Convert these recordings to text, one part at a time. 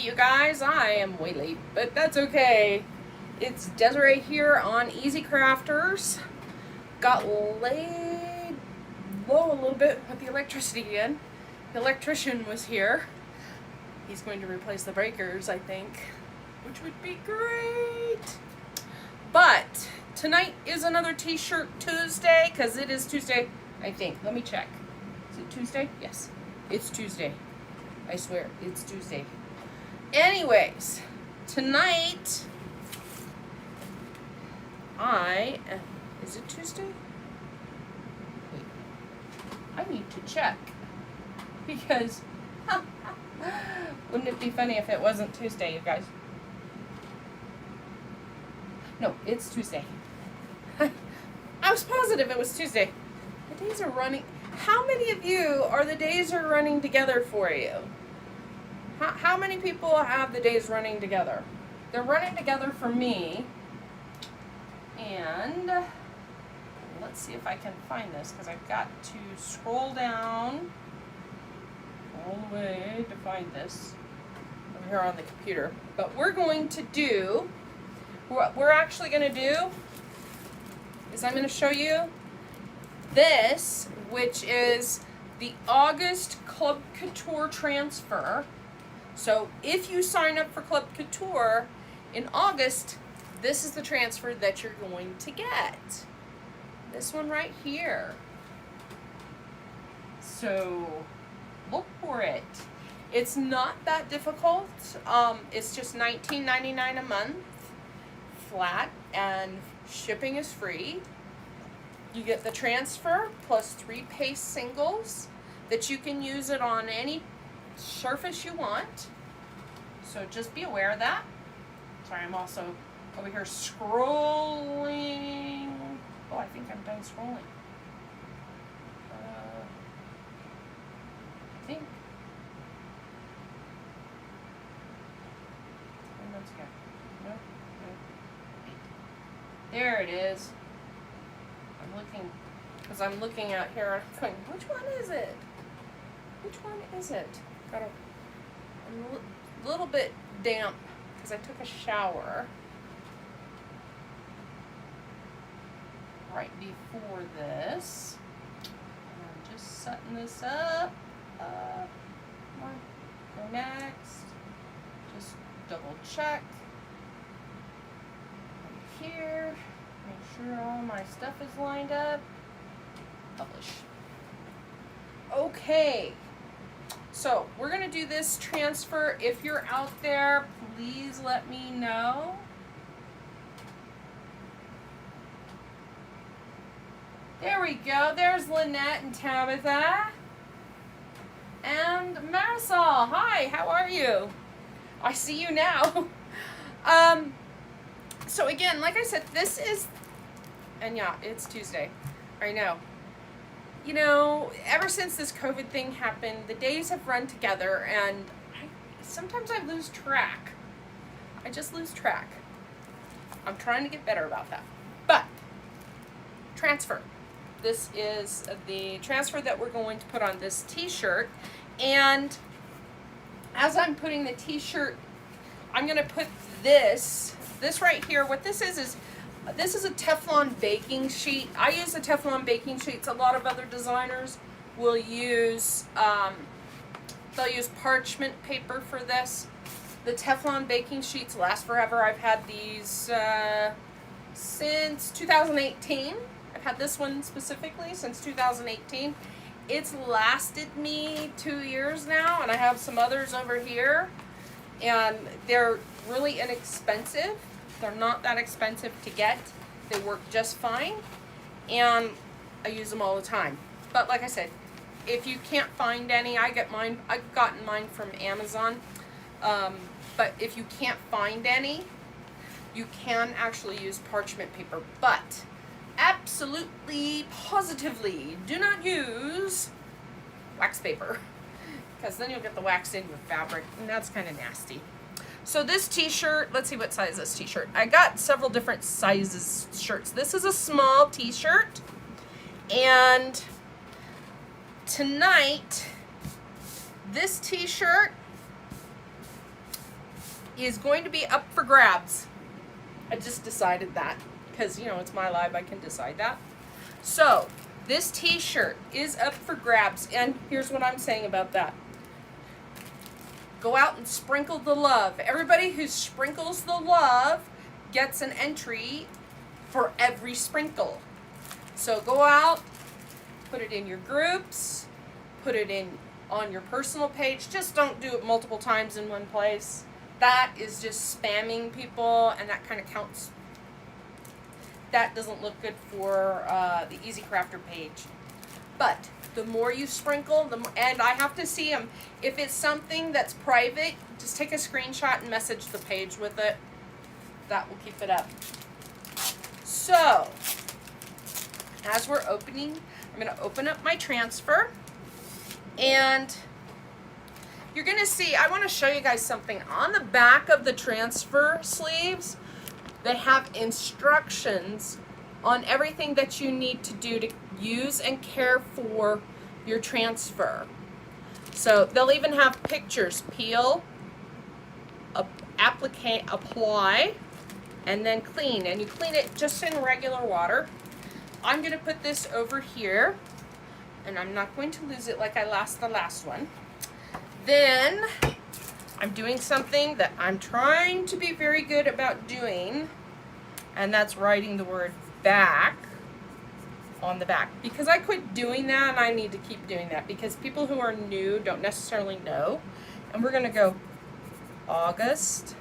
you guys. I am way late, but that's okay. It's Desiree here on Easy Crafters. Got laid low a little bit with the electricity again. The electrician was here. He's going to replace the breakers, I think, which would be great. But tonight is another T-shirt Tuesday, because it is Tuesday, I think. Let me check. Is it Tuesday? Yes, it's Tuesday. I swear, it's Tuesday. Anyways, tonight, is it Tuesday? Wait, I need to check, because, wouldn't it be funny if it wasn't Tuesday, you guys? No, it's Tuesday. I was positive it was Tuesday. The days are running. How many of you are the days are running together for you? How many people have the days running together? They're running together for me. And let's see if I can find this, because I've got to scroll down all the way to find this over here on the computer. But we're going to do, what we're actually going to do is I'm going to show you this, which is the August Club Couture transfer. So if you sign up for Club Couture in August, this is the transfer that you're going to get. This one right here. So look for it. It's not that difficult. It's just $19.99 a month, flat, and shipping is free. You get the transfer plus 3 paste singles that you can use it on any surface you want. So just be aware of that. Sorry, I'm also over here scrolling. Oh, I think I'm done scrolling. I think. 10 minutes ago. No. There it is. I'm looking out here, I'm going, which one is it? Which one is it? I'm a little bit damp because I took a shower right before this. And I'm just setting this up. Come on, go next. Just double check. Right here. Make sure all my stuff is lined up. Publish. Okay. So we're going to do this transfer. If you're out there, please let me know. There we go. There's Lynette and Tabitha. And Marisol. Hi, how are you? I see you now. So again, like I said, this is, and yeah, it's Tuesday. I know. You know, ever since this COVID thing happened, the days have run together, and sometimes I lose track. I just lose track. I'm trying to get better about that. But, transfer. This is the transfer that we're going to put on this t-shirt. And as I'm putting the t-shirt, I'm going to put this right here. What this is this is a Teflon baking sheet. I use the Teflon baking sheets. A lot of other designers will use, they'll use parchment paper for this. The Teflon baking sheets last forever. I've had these since 2018. I've had this one specifically since 2018. It's lasted me 2 years now, and I have some others over here. And they're really inexpensive. They're not that expensive to get. They work just fine, and I use them all the time. But like I said, if you can't find any, I've gotten mine from Amazon. But if you can't find any, you can actually use parchment paper. But absolutely, positively, do not use wax paper, because then you'll get the wax in your fabric, and that's kind of nasty. So this t-shirt, let's see what size this t-shirt. I got several different sizes shirts. This is a small t-shirt. And tonight, this t-shirt is going to be up for grabs. I just decided that because, you know, it's my live, I can decide that. So this t-shirt is up for grabs, and here's what I'm saying about that. Go out and sprinkle the love. Everybody who sprinkles the love gets an entry for every sprinkle. So go out, put it in your groups, put it in on your personal page. Just don't do it multiple times in one place. That is just spamming people, and that kind of counts. That doesn't look good for the Easy Crafter page. But the more you sprinkle, the more, and I have to see them. If it's something that's private, just take a screenshot and message the page with it. That will keep it up. So, as we're opening, I'm going to open up my transfer. And you're going to see, I want to show you guys something. On the back of the transfer sleeves, they have instructions on everything that you need to do to use and care for your transfer. So they'll even have pictures: peel, apply, and then clean. And you clean it just in regular water. I'm going to put this over here, and I'm not going to lose it like I lost the last one. Then I'm doing something that I'm trying to be very good about doing, and that's writing the word back on the back, because I quit doing that and I need to keep doing that because people who are new don't necessarily know. And we're going to go August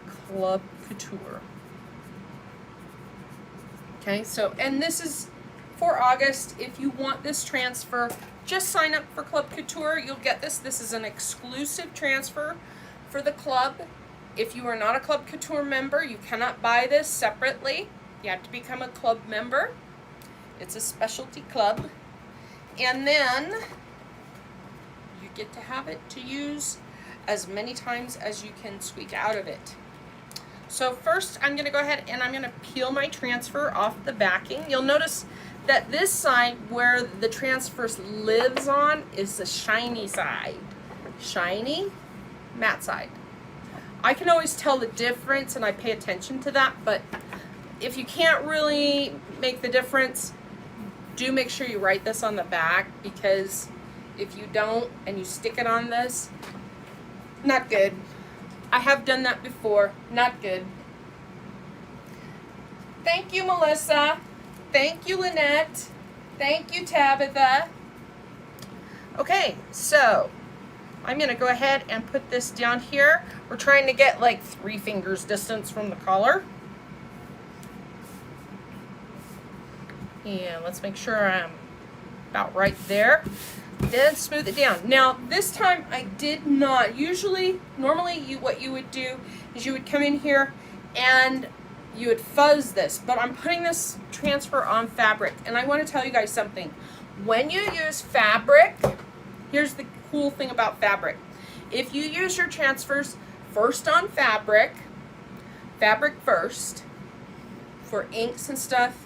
Club Couture. Okay, so, and this is for August. If you want this transfer, just sign up for Club Couture. You'll get this. This is an exclusive transfer for the club. If you are not a Club Couture member, you cannot buy this separately. You have to become a club member. It's a specialty club. And then you get to have it to use as many times as you can squeak out of it. So first I'm going to go ahead and I'm going to peel my transfer off the backing. You'll notice that this side where the transfer lives on is the shiny side. Shiny, matte side. I can always tell the difference and I pay attention to that, but if you can't really make the difference, do make sure you write this on the back, because if you don't and you stick it on this, not good. I have done that before, not good. Thank you, Melissa. Thank you, Lynette. Thank you, Tabitha. Okay, so I'm going to go ahead and put this down here. We're trying to get like 3 fingers distance from the collar. And let's make sure I'm about right there. Then smooth it down. Now, this time I did not. Normally what you would do is you would come in here and you would fuzz this, but I'm putting this transfer on fabric. And I want to tell you guys something. When you use fabric, here's the cool thing about fabric. If you use your transfers first on fabric first, for inks and stuff,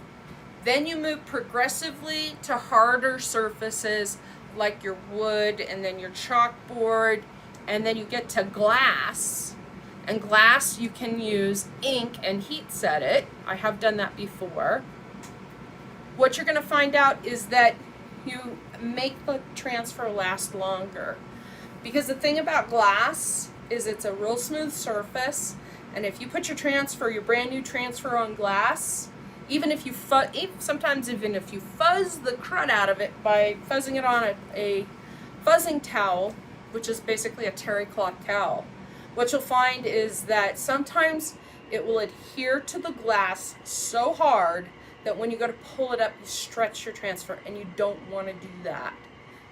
then you move progressively to harder surfaces like your wood and then your chalkboard, and then you get to glass. And glass, you can use ink and heat set it. I have done that before. What you're going to find out is that you make the transfer last longer. Because the thing about glass is it's a real smooth surface, and if you put your transfer, your brand new transfer on glass, even if you sometimes even if you fuzz the crud out of it by fuzzing it on a fuzzing towel, which is basically a terry cloth towel, what you'll find is that sometimes it will adhere to the glass so hard that when you go to pull it up, you stretch your transfer, and you don't want to do that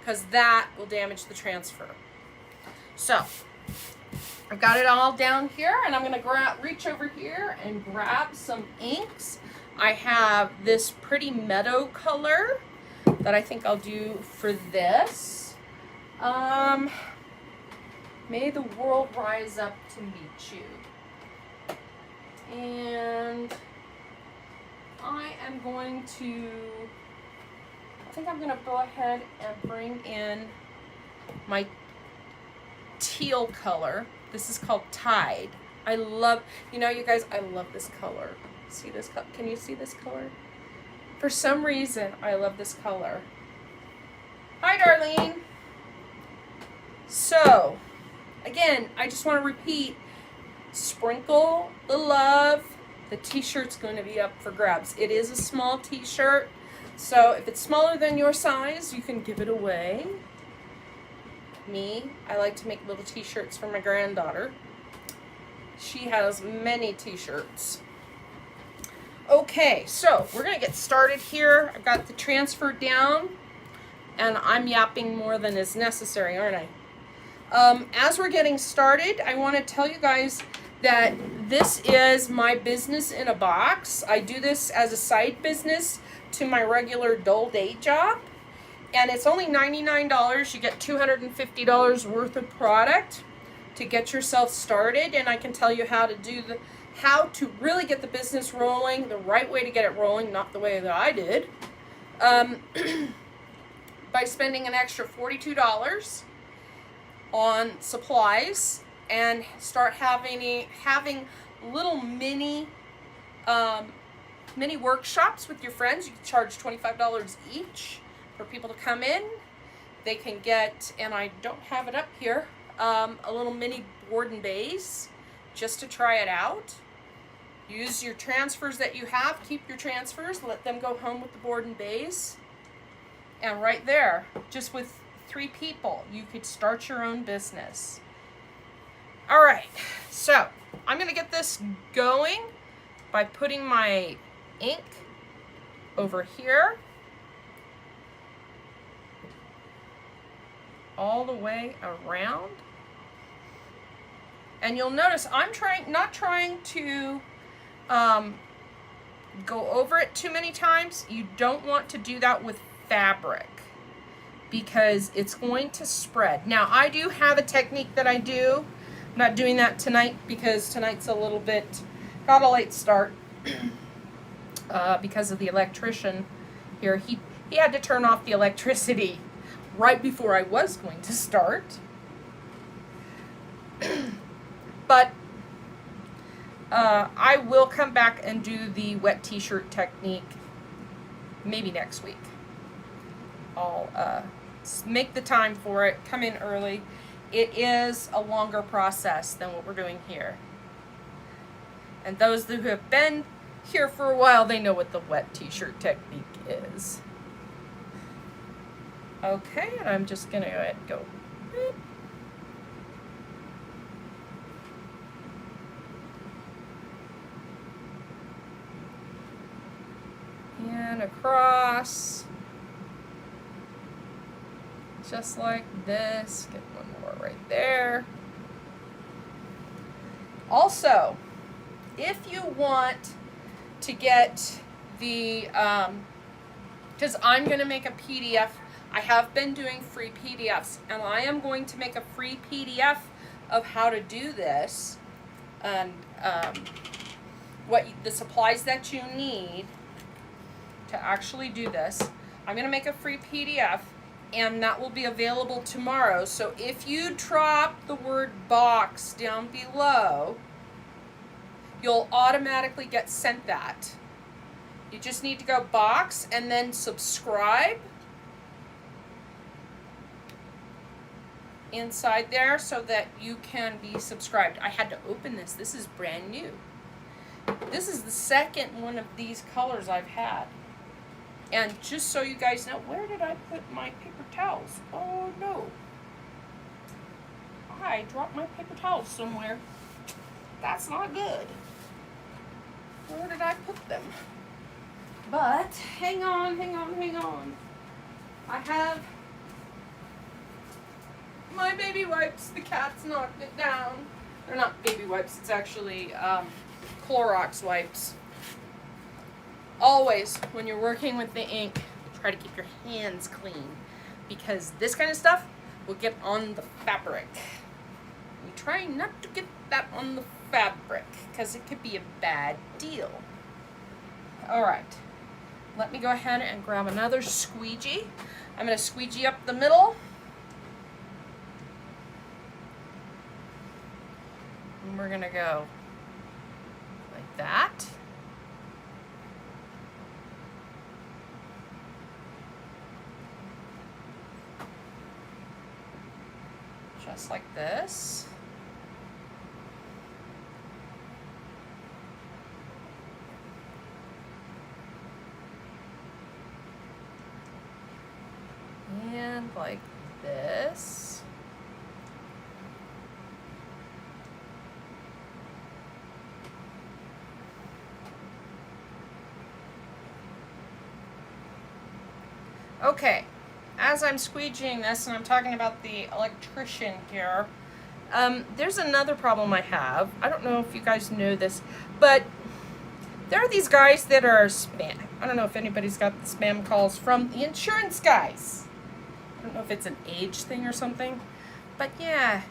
because that will damage the transfer. So I've got it all down here, and I'm going to reach over here and grab some inks. I have this pretty meadow color that I think I'll do for this. May the world rise up to meet you. And I think I'm going to go ahead and bring in my teal color. This is called Tide. I love, you know, you guys, I love this color. See this color? Can you see this color? For some reason, I love this color. Hi, Darlene. So, again, I just want to repeat, sprinkle the love. The t-shirt's going to be up for grabs. It is a small t-shirt, so if it's smaller than your size, you can give it away. Me, I like to make little t-shirts for my granddaughter. She has many t-shirts. Okay, so we're going to get started here. I've got the transfer down, and I'm yapping more than is necessary, aren't I? As we're getting started, I want to tell you guys that this is my business in a box. I do this as a side business to my regular dull day job, and it's only $99. You get $250 worth of product to get yourself started, and I can tell you how to really get the business rolling, the right way to get it rolling, not the way that I did, by spending an extra $42 on supplies, and start having little mini workshops with your friends. You can charge $25 each for people to come in. They can get, and I don't have it up here, a little mini board and base just to try it out. Use your transfers that you have. Keep your transfers. Let them go home with the board and base. And right there, just with 3 people, you could start your own business. All right, so I'm going to get this going by putting my ink over here all the way around. And you'll notice I'm not trying to go over it too many times. You don't want to do that with fabric, because it's going to spread. Now, I do have a technique that I do. I'm not doing that tonight because tonight's a little bit, got a late start because of the electrician here. He had to turn off the electricity right before I was going to start. But I will come back and do the wet t-shirt technique maybe next week. I'll make the time for it, come in early. It is a longer process than what we're doing here. And those who have been here for a while, they know what the wet t-shirt technique is. Okay, and I'm just going to go ahead and go. And across. Just like this. Get one more right there. Also, if you want to get the, because I'm going to make a PDF. I have been doing free PDFs, and I am going to make a free PDF of how to do this, and the supplies that you need to actually do this. I'm going to make a free PDF, and that will be available tomorrow. So if you drop the word box down below, you'll automatically get sent that. You just need to go box and then subscribe inside there so that you can be subscribed. I had to open this. This is brand new. This is the second one of these colors I've had. And just so you guys know, where did I put my paper towels? Oh no. I dropped my paper towels somewhere. That's not good. Where did I put them? But hang on. I have my baby wipes. The cat's knocked it down. They're not baby wipes, it's actually Clorox wipes. Always, when you're working with the ink, try to keep your hands clean, because this kind of stuff will get on the fabric. You try not to get that on the fabric, because it could be a bad deal. Alright, let me go ahead and grab another squeegee. I'm going to squeegee up the middle. And we're gonna go like that. Just like this. And like this. Okay, as I'm squeegeeing this, and I'm talking about the electrician here, there's another problem I have. I don't know if you guys know this, but there are these guys that are spam. I don't know if anybody's got the spam calls from the insurance guys. I don't know if it's an age thing or something, but yeah,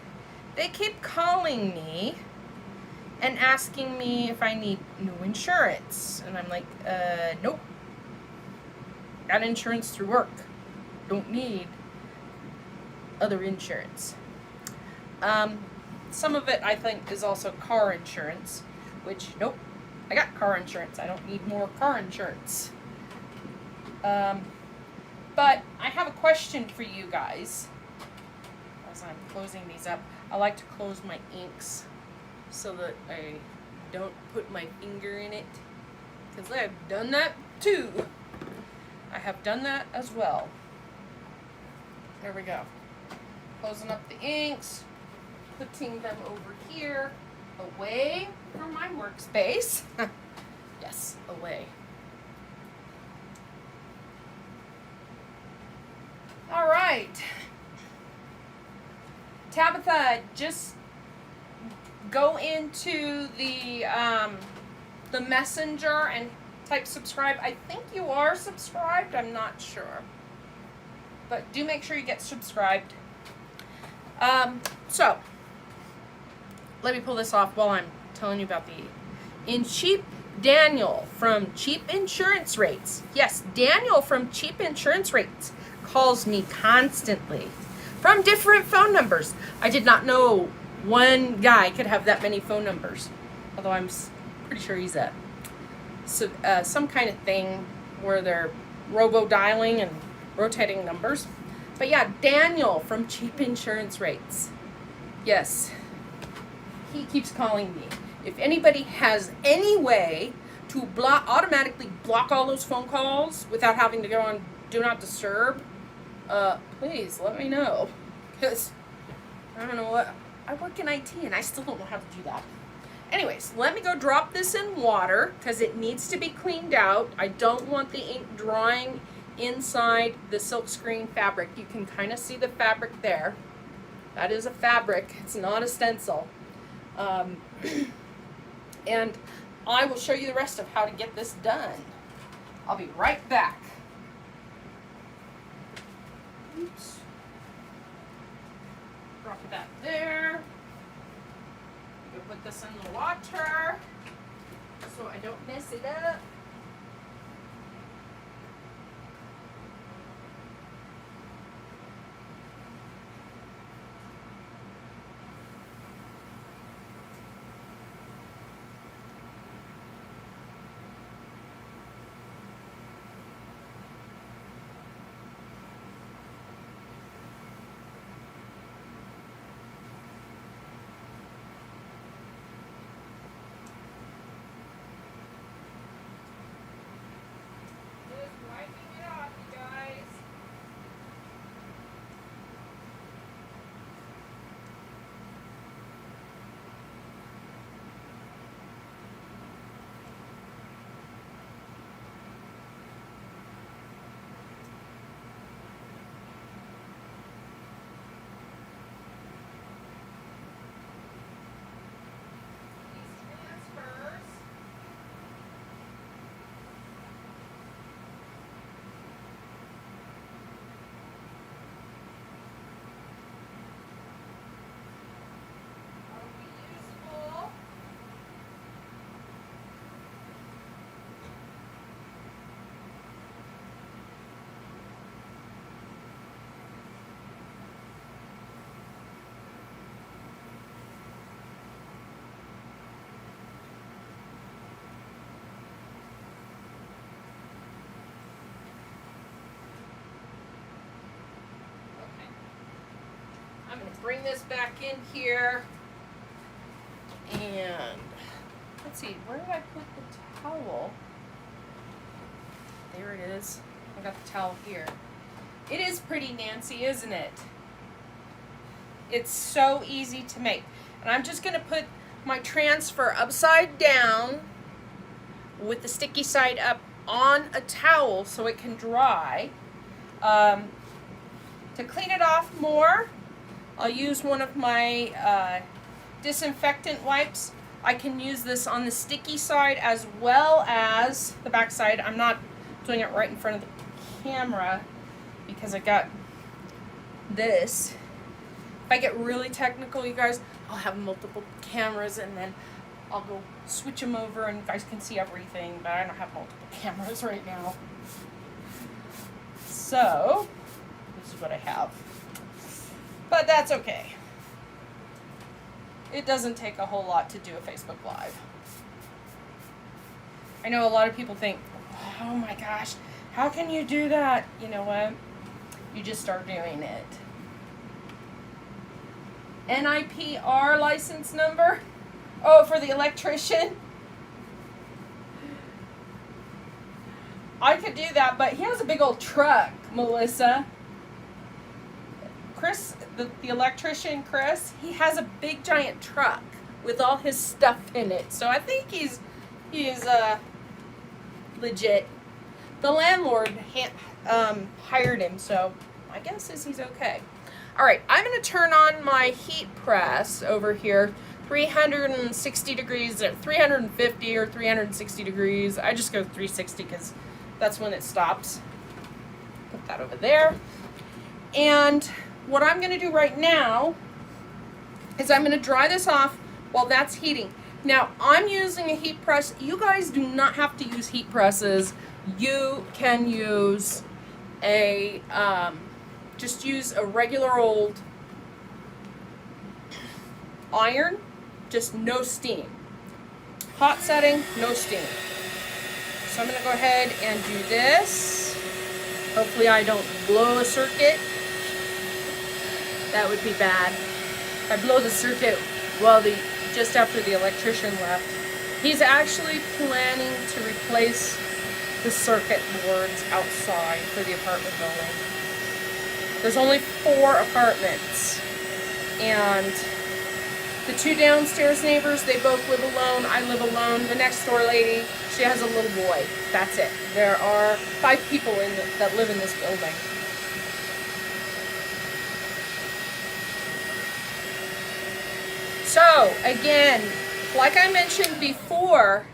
they keep calling me and asking me if I need new insurance. And I'm like, nope. Got insurance through work. Don't need other insurance. Some of it I think is also car insurance, which nope, I got car insurance. I don't need more car insurance. But I have a question for you guys. As I'm closing these up, I like to close my inks so that I don't put my finger in it, because I have done that too. I have done that as well. There we go. Closing up the inks, putting them over here, away from my workspace. Yes, away. All right. Tabitha, just go into the messenger and type subscribe. I think you are subscribed. I'm not sure. But do make sure you get subscribed. So, let me pull this off while I'm telling you about Daniel from Cheap Insurance Rates. Yes, Daniel from Cheap Insurance Rates calls me constantly from different phone numbers. I did not know one guy could have that many phone numbers. Although I'm pretty sure he's some kind of thing where they're robo-dialing and rotating numbers. But yeah, Daniel from Cheap Insurance Rates. Yes, he keeps calling me. If anybody has any way to automatically block all those phone calls without having to go on Do Not Disturb, please let me know. Because I don't know what, I work in IT and I still don't know how to do that. Anyways, let me go drop this in water because it needs to be cleaned out. I don't want the ink drying inside the silkscreen fabric. You can kind of see the fabric there. That is a fabric. It's not a stencil. And I will show you the rest of how to get this done. I'll be right back. Oops. Drop that there. We'll put this in the water so I don't mess it up. bring this back in here. And let's see, where did I put the towel? There it is. I got the towel here. It is pretty, Nancy, isn't it? It's so easy to make. And I'm just going to put my transfer upside down with the sticky side up on a towel so it can dry. To clean it off more, I'll use one of my disinfectant wipes. I can use this on the sticky side as well as the back side. I'm not doing it right in front of the camera because I got this. If I get really technical, you guys, I'll have multiple cameras and then I'll go switch them over and you guys can see everything, but I don't have multiple cameras right now. So, this is what I have. But that's okay. It doesn't take a whole lot to do a Facebook Live. I know a lot of people think, oh my gosh, how can you do that? You know what? You just start doing it. NIPR license number? Oh, for the electrician? I could do that, but he has a big old truck, Melissa. Chris, the electrician Chris, he has a big giant truck with all his stuff in it. So I think he's legit. The landlord hired him, so I guess he's okay. All right, I'm going to turn on my heat press over here. 360 degrees, or 350 or 360 degrees. I just go 360 because that's when it stops. Put that over there. And what I'm going to do right now is I'm going to dry this off while that's heating. Now, I'm using a heat press. You guys do not have to use heat presses. You can use a, just use a regular old iron, just no steam. Hot setting, no steam. So I'm going to go ahead and do this. Hopefully I don't blow a circuit. That would be bad. If I blow the circuit just after the electrician left. He's actually planning to replace the circuit boards outside for the apartment building. There's only 4 apartments. And the 2 downstairs neighbors, they both live alone. I live alone. The next door lady, she has a little boy. That's it. There are 5 people that live in this building. So, again, like I mentioned before,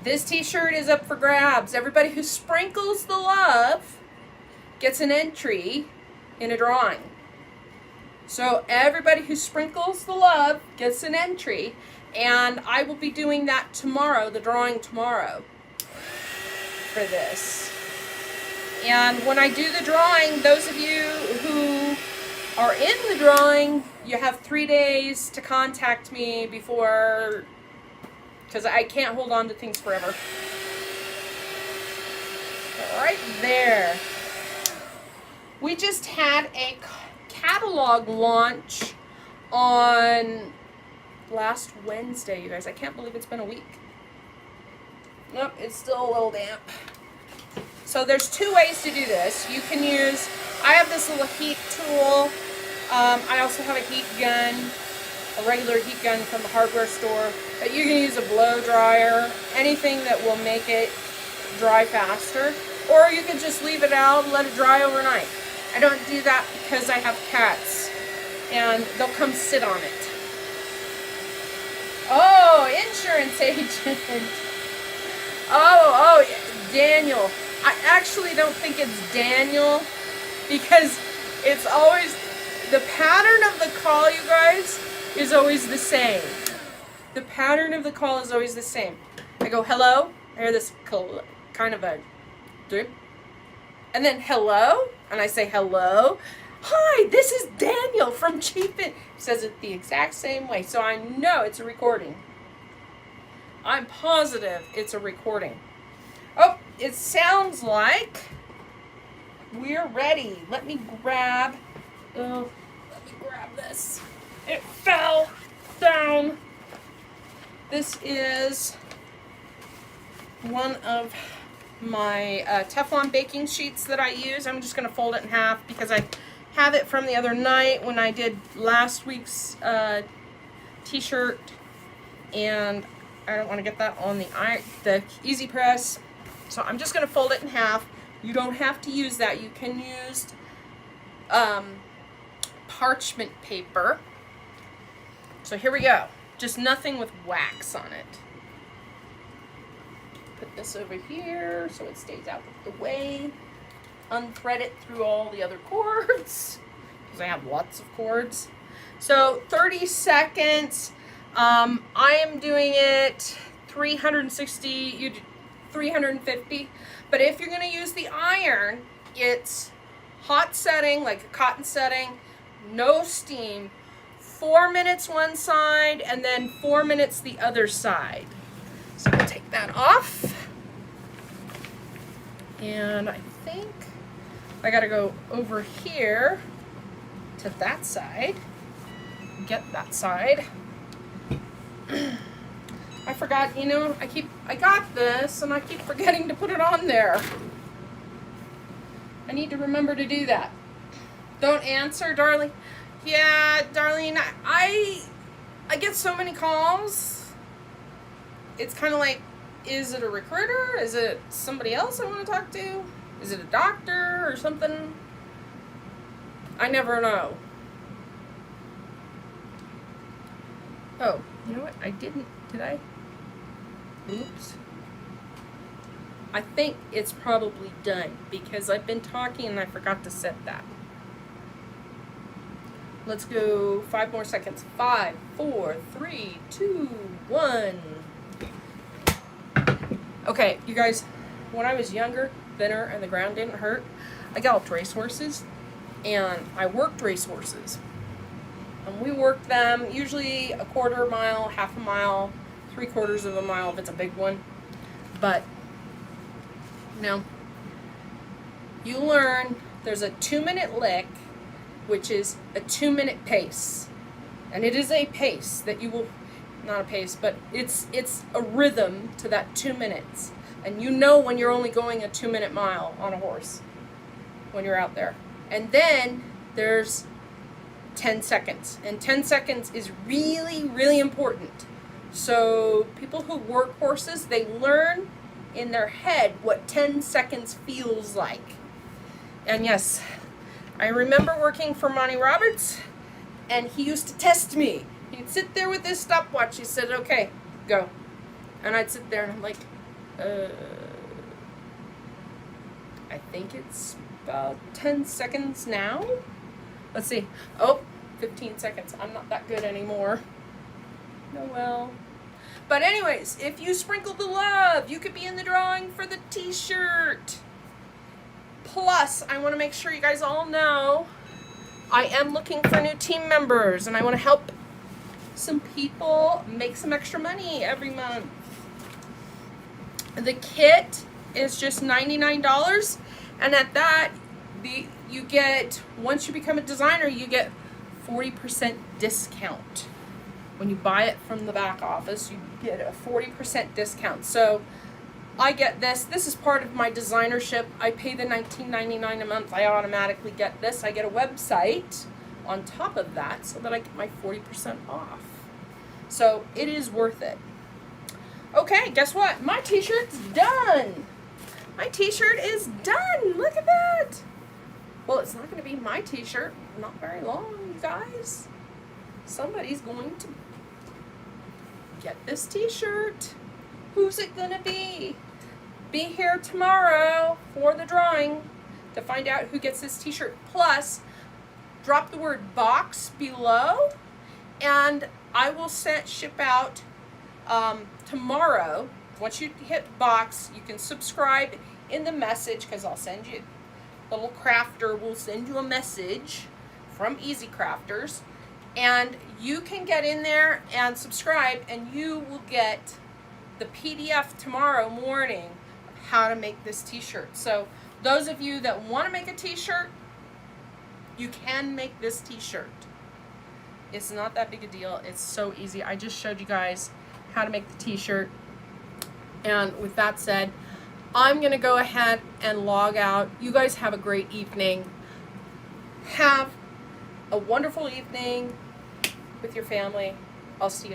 this t-shirt is up for grabs. Everybody who sprinkles the love gets an entry in a drawing. So everybody who sprinkles the love gets an entry, and I will be doing that tomorrow, the drawing tomorrow for this. And when I do the drawing, those of you who are in the drawing, you have 3 days to contact me before, because I can't hold on to things forever. Right there. We just had a catalog launch on last Wednesday, you guys. I can't believe it's been a week. Nope, it's still a little damp. So there's 2 ways to do this. You can use, I have this little heat tool. I also have a heat gun, a regular heat gun from the hardware store. But you can use a blow dryer, anything that will make it dry faster. Or you can just leave it out and let it dry overnight. I don't do that because I have cats and they'll come sit on it. Oh, insurance agent. Oh, Daniel. I actually don't think it's Daniel because it's always, the pattern of the call, you guys, is always the same. The pattern of the call is always the same. I go, hello. I hear this kind of a drip. And then hello. And I say hello. Hi, this is Daniel from Cheapin. He says it the exact same way. So I know it's a recording. I'm positive it's a recording. Oh, it sounds like we're ready. Let me grab this. This is one of my Teflon baking sheets that I use. I'm just going to fold it in half because I have it from the other night when I did last week's t-shirt, and I don't want to get that on the easy press. So I'm just going to fold it in half. You don't have to use that. You can use parchment paper. So here we go. Just nothing with wax on it. Put this over here so it stays out of the way. Unthread it through all the other cords because I have lots of cords. So 30 seconds. I am doing it 360, you do 350. But if you're going to use the iron, it's hot setting, like a cotton setting, no steam, 4 minutes one side and then 4 minutes the other side. So we'll take that off. And I think I gotta go over here to that side, get that side. I forgot, you know, I got this and I keep forgetting to put it on there. I need to remember to do that. Don't answer, darling. Yeah, Darlene, I get so many calls. It's kind of like, is it a recruiter? Is it somebody else I want to talk to? Is it a doctor or something? I never know. Oh, you know what? I didn't, did I? Oops. I think it's probably done because I've been talking and I forgot to set that. Let's go 5 more seconds. 5, 4, 3, 2, 1. Okay, you guys, when I was younger, thinner, and the ground didn't hurt, I galloped racehorses, and I worked racehorses. And we worked them usually a quarter mile, half a mile, 3/4 of a mile if it's a big one. But, you know, you learn there's a 2-minute lick, which is a 2-minute pace. And it is a pace that you will, not a pace, but it's a rhythm to that 2 minutes. And you know when you're only going a 2-minute mile on a horse when you're out there. And then there's 10 seconds. And 10 seconds is really, really important. So people who work horses, they learn in their head what 10 seconds feels like. And yes, I remember working for Monty Roberts, and he used to test me. He'd sit there with his stopwatch. He said, okay, go. And I'd sit there and I'm like, I think it's about 10 seconds now. Let's see. Oh, 15 seconds. I'm not that good anymore. Oh well. But anyways, if you sprinkle the love, you could be in the drawing for the t-shirt. Plus, I want to make sure you guys all know I am looking for new team members, and I want to help some people make some extra money every month. The kit is just $99, and at that, you get, once you become a designer, you get 40% discount. When you buy it from the back office, you get a 40% discount. So I get this. This is part of my designership. I pay the $19.99 a month. I automatically get this. I get a website on top of that so that I get my 40% off. So it is worth it. Okay, guess what? My t-shirt's done. My t-shirt is done. Look at that. Well, it's not going to be my t-shirt. Not very long, you guys. Somebody's going to get this t-shirt. Who's it going to be? Be here tomorrow for the drawing to find out who gets this t-shirt. Plus, drop the word box below, and I will ship out tomorrow. Once you hit box, you can subscribe in the message, because I'll send you, little crafter will send you a message from Easy Crafters, and you can get in there and subscribe, and you will get the PDF tomorrow morning of how to make this t-shirt. So those of you that want to make a t-shirt, you can make this t-shirt. It's not that big a deal. It's so easy. I just showed you guys how to make the t-shirt. And with that said, I'm going to go ahead and log out. You guys have a great evening. Have a wonderful evening with your family. I'll see you tomorrow.